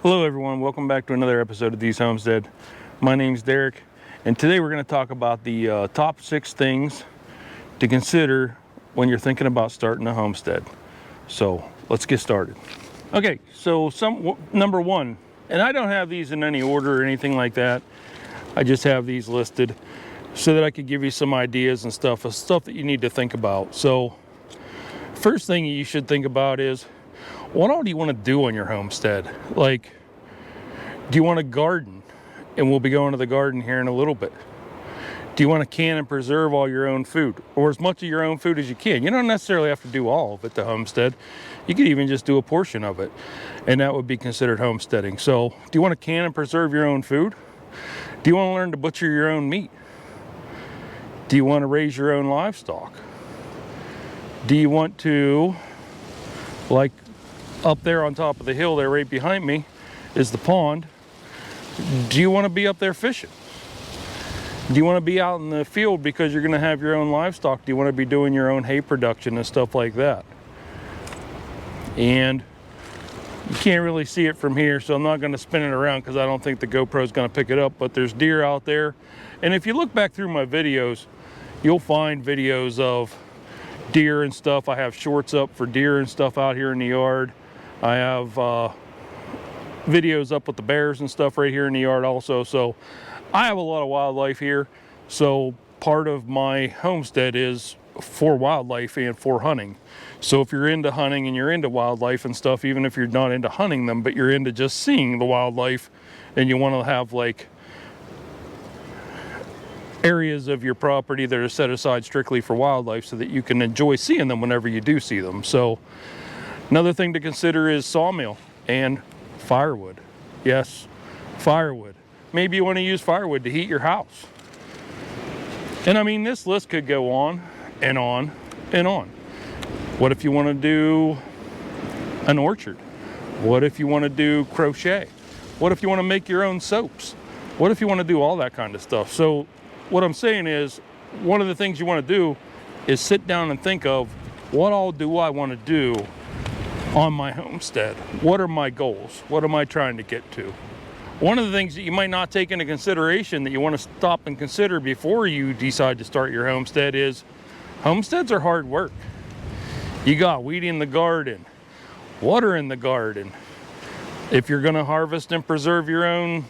Hello everyone, welcome back to another episode of These Homestead. My name's Derek, and today we're going to talk about the top 6 things to consider when you're thinking about starting a homestead. So let's get started. Okay, so number 1, and I don't have these in any order or anything like that. I just have these listed so that I could give you some ideas and stuff that you need to think about. So first thing you should think about is, what all do you want to do on your homestead? Like, do you want to garden? And we'll be going to the garden here in a little bit. Do you want to can and preserve all your own food, or as much of your own food as you can? You don't necessarily have to do all of it to homestead. You could even just do a portion of it, and that would be considered homesteading. So do you want to can and preserve your own food? Do you want to learn to butcher your own meat? Do you want to raise your own livestock? Do you want to, like up there on top of the hill there right behind me is the pond, do you want to be up there fishing? Do you want to be out in the field because you're going to have your own livestock? Do you want to be doing your own hay production and stuff like that? And you can't really see it from here, so I'm not going to spin it around because I don't think the GoPro is going to pick it up, but there's deer out there. And if you look back through my videos, you'll find videos of deer and stuff. I have shorts up for deer and stuff out here in the yard. I have videos up with the bears and stuff right here in the yard also. So I have a lot of wildlife here. So part of my homestead is for wildlife and for hunting. So if you're into hunting and you're into wildlife and stuff, even if you're not into hunting them, but you're into just seeing the wildlife, and you want to have like areas of your property that are set aside strictly for wildlife so that you can enjoy seeing them whenever you do see them. So another thing to consider is sawmill and firewood. Yes, firewood. Maybe you want to use firewood to heat your house. And I mean, this list could go on and on and on. What if you want to do an orchard? What if you want to do crochet? What if you want to make your own soaps? What if you want to do all that kind of stuff? So what I'm saying is, one of the things you want to do is sit down and think of, what all do I want to do on my homestead? What are my goals? What am I trying to get to? One of the things that you might not take into consideration that you want to stop and consider before you decide to start your homestead is, homesteads are hard work. You got weeding the garden, watering the garden. If you're going to harvest and preserve your own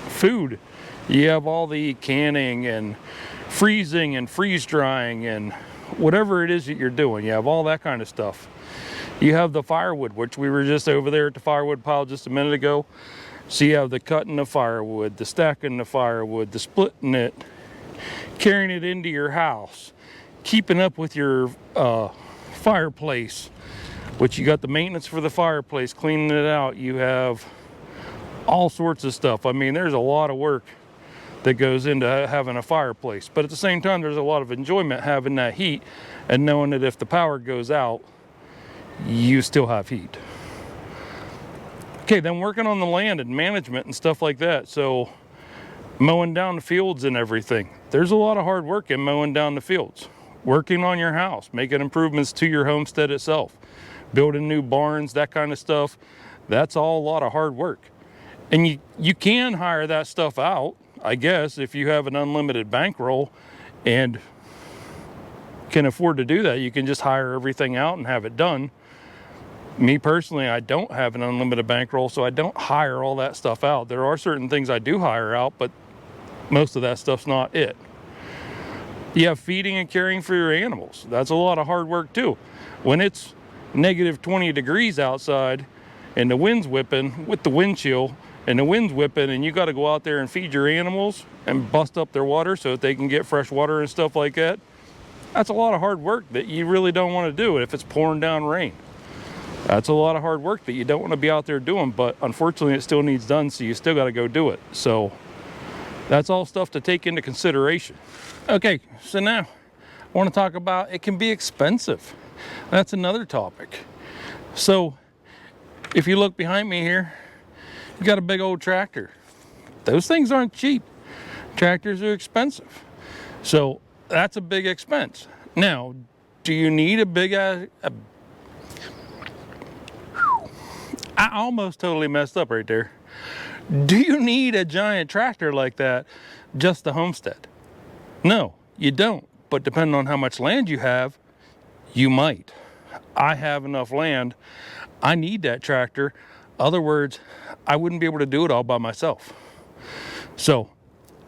food, you have all the canning and freezing and freeze drying and whatever it is that you're doing. You have all that kind of stuff. You have the firewood, which we were just over there at the firewood pile just a minute ago. So you have the cutting the firewood, the stacking the firewood, the splitting it, carrying it into your house, keeping up with your fireplace, which you got the maintenance for the fireplace, cleaning it out. You have all sorts of stuff. I mean, there's a lot of work that goes into having a fireplace, but at the same time, there's a lot of enjoyment having that heat and knowing that if the power goes out, you still have heat. Okay, then working on the land and management and stuff like that. So mowing down the fields and everything. There's a lot of hard work in mowing down the fields. Working on your house, making improvements to your homestead itself, building new barns, that kind of stuff. That's all a lot of hard work. And you can hire that stuff out, I guess, if you have an unlimited bankroll and can afford to do that. You can just hire everything out and have it done. Me personally, I don't have an unlimited bankroll, so I don't hire all that stuff out. There are certain things I do hire out, but most of that stuff's not it. You have feeding and caring for your animals. That's a lot of hard work too. When it's negative 20 degrees outside and the wind's whipping with the wind chill and the wind's whipping, and you got to go out there and feed your animals and bust up their water so that they can get fresh water and stuff like that, that's a lot of hard work that you really don't want to do if it's pouring down rain. That's a lot of hard work that you don't want to be out there doing, but unfortunately it still needs done, so you still got to go do it. So that's all stuff to take into consideration. Okay, so now I want to talk about, it can be expensive. That's another topic. So if you look behind me here, you got a big old tractor. Those things aren't cheap. Tractors are expensive. So that's a big expense. Now, do you need a big I almost totally messed up right there. Do you need a giant tractor like that just to homestead? No, you don't. But depending on how much land you have, you might. I have enough land. I need that tractor. Other words, I wouldn't be able to do it all by myself. So,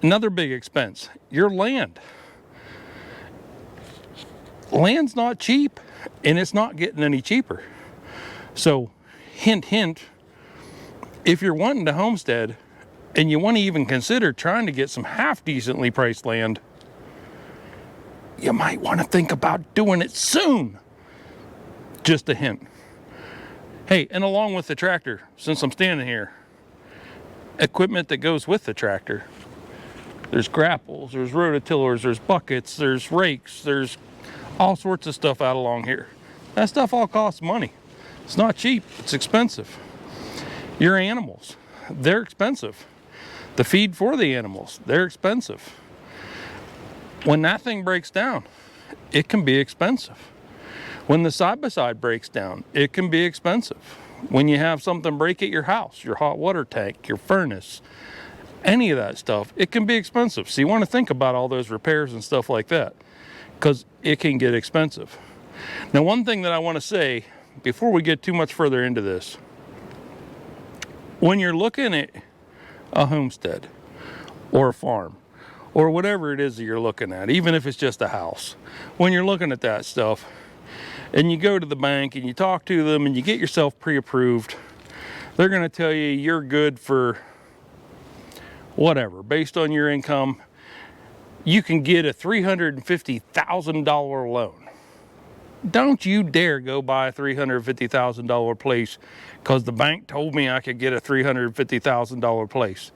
another big expense, your land. Land's not cheap, and it's not getting any cheaper. So, hint, hint, if you're wanting to homestead and you want to even consider trying to get some half decently priced land, you might want to think about doing it soon. Just a hint. Hey, and along with the tractor, since I'm standing here, equipment that goes with the tractor. There's grapples, there's rototillers, there's buckets, there's rakes, there's all sorts of stuff out along here. That stuff all costs money. It's not cheap, it's expensive. Your animals, they're expensive. The feed for the animals, they're expensive. When that thing breaks down, it can be expensive. When the side-by-side breaks down, it can be expensive. When you have something break at your house, your hot water tank, your furnace, any of that stuff, it can be expensive. So you want to think about all those repairs and stuff like that, because it can get expensive. Now, one thing that I want to say before we get too much further into this, when you're looking at a homestead or a farm or whatever it is that you're looking at, even if it's just a house, when you're looking at that stuff and you go to the bank and you talk to them and you get yourself pre-approved, they're going to tell you you're good for whatever. Based on your income, you can get a $350,000 loan. Don't you dare go buy a $350,000 place because the bank told me I could get a $350,000 place.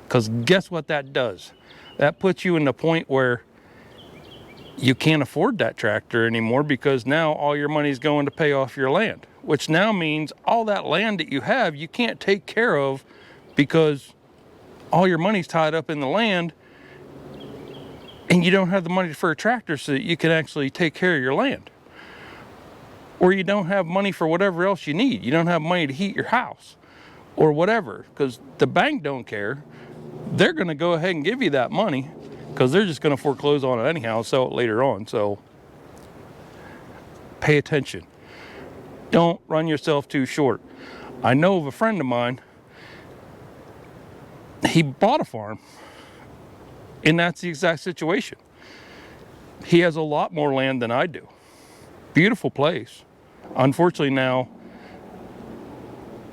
Because guess what that does? That puts you in the point where you can't afford that tractor anymore, because now all your money's going to pay off your land, which now means all that land that you have, you can't take care of because all your money's tied up in the land and you don't have the money for a tractor so that you can actually take care of your land. Or you don't have money for whatever else you need. You don't have money to heat your house or whatever, because the bank don't care. They're going to go ahead and give you that money because they're just going to foreclose on it anyhow, sell it later on. So pay attention. Don't run yourself too short. I know of a friend of mine, he bought a farm, and that's the exact situation. He has a lot more land than I do. Beautiful place. Unfortunately now,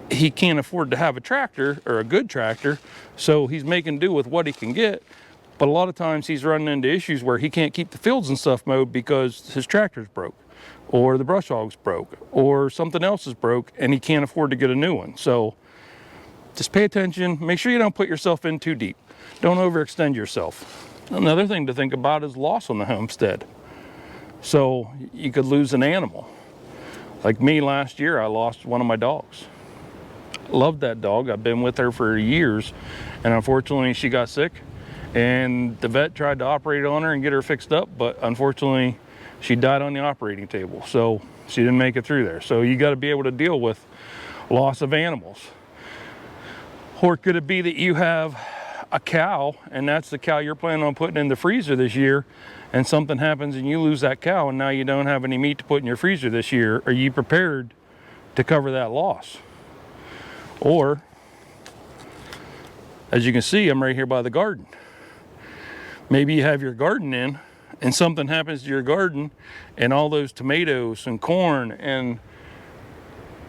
he can't afford to have a tractor or a good tractor, so he's making do with what he can get. But a lot of times he's running into issues where he can't keep the fields and stuff mowed because his tractor's broke, or the brush hog's broke, or something else is broke, and he can't afford to get a new one. So just pay attention. Make sure you don't put yourself in too deep. Don't overextend yourself. Another thing to think about is loss on the homestead. So you could lose an animal. Like me last year, I lost one of my dogs. Loved that dog. I've been with her for years, and unfortunately she got sick, and the vet tried to operate on her and get her fixed up, but unfortunately she died on the operating table, so she didn't make it through there. So you got to be able to deal with loss of animals. Or could it be that you have a cow, and that's the cow you're planning on putting in the freezer this year, and something happens and you lose that cow, and now you don't have any meat to put in your freezer this year? Are you prepared to cover that loss? Or, as you can see, I'm right here by the garden. Maybe you have your garden in and something happens to your garden, and all those tomatoes and corn and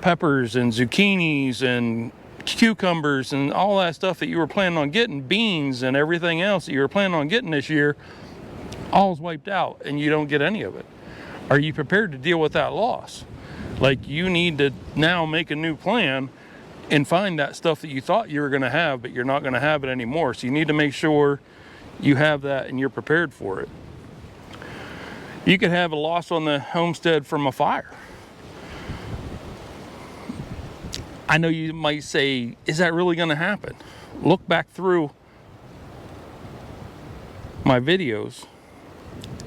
peppers and zucchinis and cucumbers and all that stuff that you were planning on getting, beans and everything else that you were planning on getting this year, all's wiped out and you don't get any of it. Are you prepared to deal with that loss? Like, you need to now make a new plan and find that stuff that you thought you were going to have, but you're not going to have it anymore. So you need to make sure you have that and you're prepared for it. You could have a loss on the homestead from a fire. I know you might say, is that really going to happen? Look back through my videos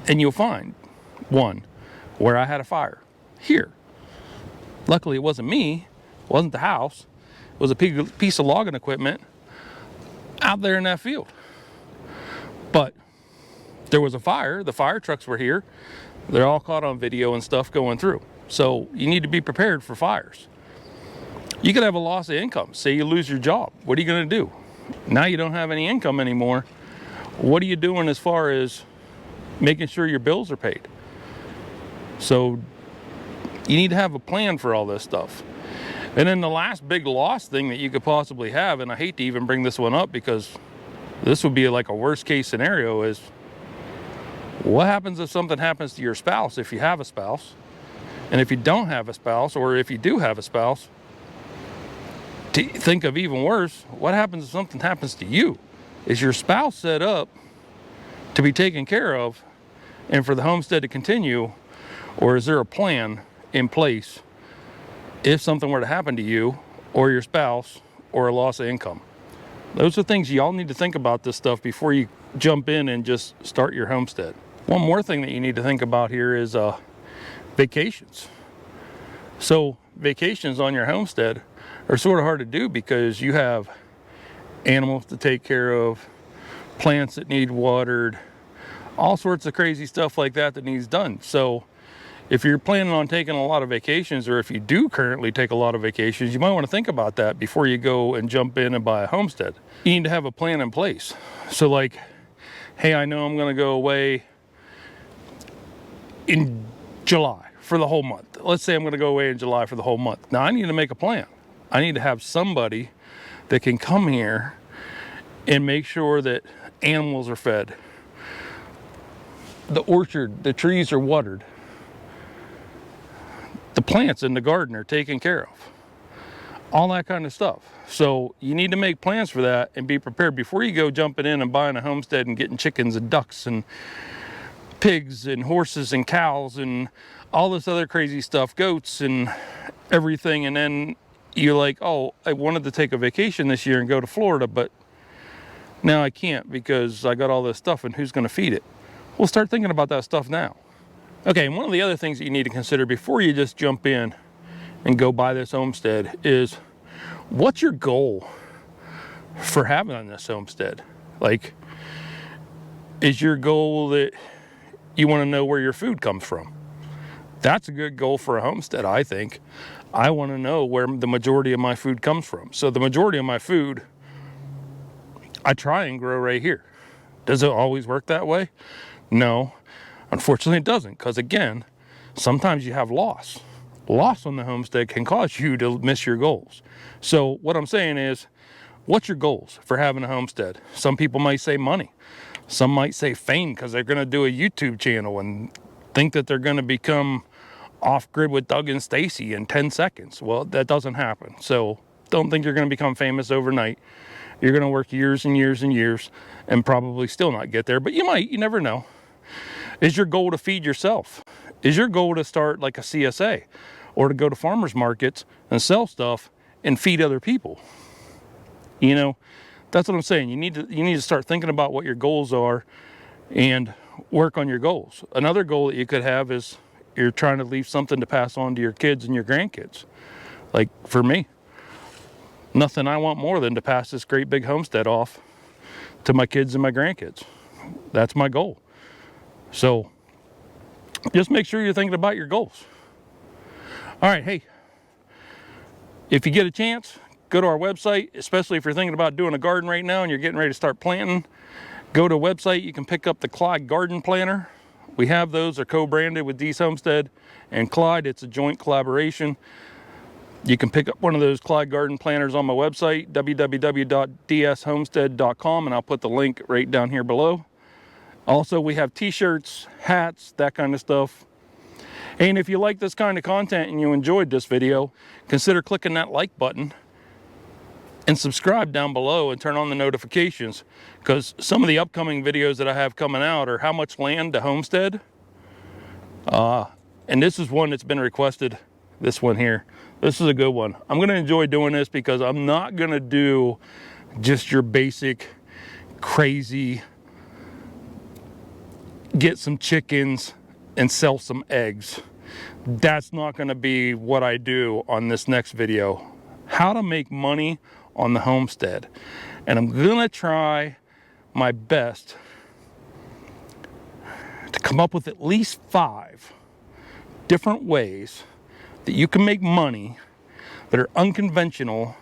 and you'll find one where I had a fire here. Luckily it wasn't me, it wasn't the house, was a piece of logging equipment out there in that field. But there was a fire, the fire trucks were here, they're all caught on video and stuff going through. So you need to be prepared for fires. You could have a loss of income. Say you lose your job. What are you going to do? Now you don't have any income anymore. What are you doing as far as making sure your bills are paid? So you need to have a plan for all this stuff. And then the last big loss thing that you could possibly have, and I hate to even bring this one up because this would be like a worst case scenario, is what happens if something happens to your spouse, if you have a spouse? And if you don't have a spouse, or if you do have a spouse, to think of even worse, what happens if something happens to you? Is your spouse set up to be taken care of and for the homestead to continue, or is there a plan in place if something were to happen to you or your spouse or a loss of income? Those are things y'all need to think about this stuff before you jump in and just start your homestead. One more thing that you need to think about here is vacations. So vacations on your homestead are sort of hard to do because you have animals to take care of, plants that need watered, all sorts of crazy stuff like that that needs done. So if you're planning on taking a lot of vacations, or if you do currently take a lot of vacations, you might want to think about that before you go and jump in and buy a homestead. You need to have a plan in place. So like, hey, I know I'm going to go away in July for the whole month. Let's say I'm going to go away in July for the whole month. Now I need to make a plan. I need to have somebody that can come here and make sure that animals are fed, the orchard, the trees are watered, the plants in the garden are taken care of, all that kind of stuff. So you need to make plans for that and be prepared before you go jumping in and buying a homestead and getting chickens and ducks and pigs and horses and cows and all this other crazy stuff, goats and everything. And then you're like, oh, I wanted to take a vacation this year and go to Florida, but now I can't because I got all this stuff, and who's going to feed it? We'll start thinking about that stuff now. Okay, and one of the other things that you need to consider before you just jump in and go buy this homestead is, what's your goal for having this homestead? Like, is your goal that you want to know where your food comes from? That's a good goal for a homestead, I think. I want to know where the majority of my food comes from. So the majority of my food, I try and grow right here. Does it always work that way? No, unfortunately it doesn't, because again, sometimes you have loss. Loss on the homestead can cause you to miss your goals. So what I'm saying is, what's your goals for having a homestead? Some people might say money. Some might say fame because they're going to do a YouTube channel and think that they're going to become off-grid with Doug and Stacy in 10 seconds. Well, that doesn't happen. So don't think you're going to become famous overnight. You're going to work years and years and years and probably still not get there, but you might, you never know. Is your goal to feed yourself? Is your goal to start like a CSA or to go to farmers markets and sell stuff and feed other people? You know, that's what I'm saying. You need to start thinking about what your goals are and work on your goals. Another goal that you could have is you're trying to leave something to pass on to your kids and your grandkids. Like for me, nothing I want more than to pass this great big homestead off to my kids and my grandkids. That's my goal. So just make sure you're thinking about your goals. All right, hey, if you get a chance, go to our website, especially if you're thinking about doing a garden right now and you're getting ready to start planting. Go to a website, you can pick up the Clyde Garden Planner. We have those, they're co-branded with Dee's Homestead and Clyde. It's a joint collaboration. You can pick up one of those Clyde Garden Planners on my website, www.dshomestead.com, and I'll put the link right down here below. Also, we have t-shirts, hats, that kind of stuff. And if you like this kind of content and you enjoyed this video, consider clicking that like button and subscribe down below and turn on the notifications, because some of the upcoming videos that I have coming out are how much land to homestead. And this is one that's been requested, this one here. This is a good one. I'm going to enjoy doing this because I'm not going to do just your basic crazy get some chickens and sell some eggs. That's not going to be what I do on this next video. how to make money on the homestead. And I'm gonna try my best to come up with at least 5 different ways that you can make money that are unconventional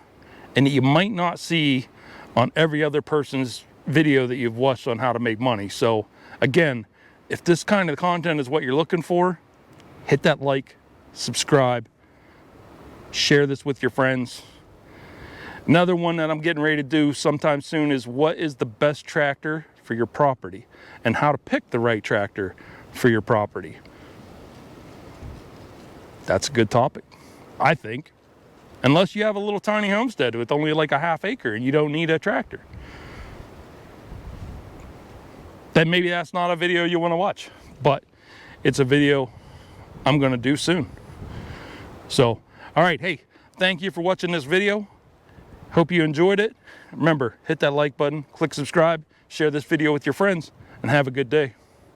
and that you might not see on every other person's video that you've watched on how to make money. So again, if this kind of content is what you're looking for, hit that like, subscribe, share this with your friends. Another one that I'm getting ready to do sometime soon is what is the best tractor for your property and how to pick the right tractor for your property. That's a good topic, I think. Unless you have a little tiny homestead with only like a ½ acre and you don't need a tractor. Then maybe that's not a video you want to watch, but it's a video I'm going to do soon. So, all right, hey, thank you for watching this video. Hope you enjoyed it. Remember, hit that like button, click subscribe, share this video with your friends, and have a good day.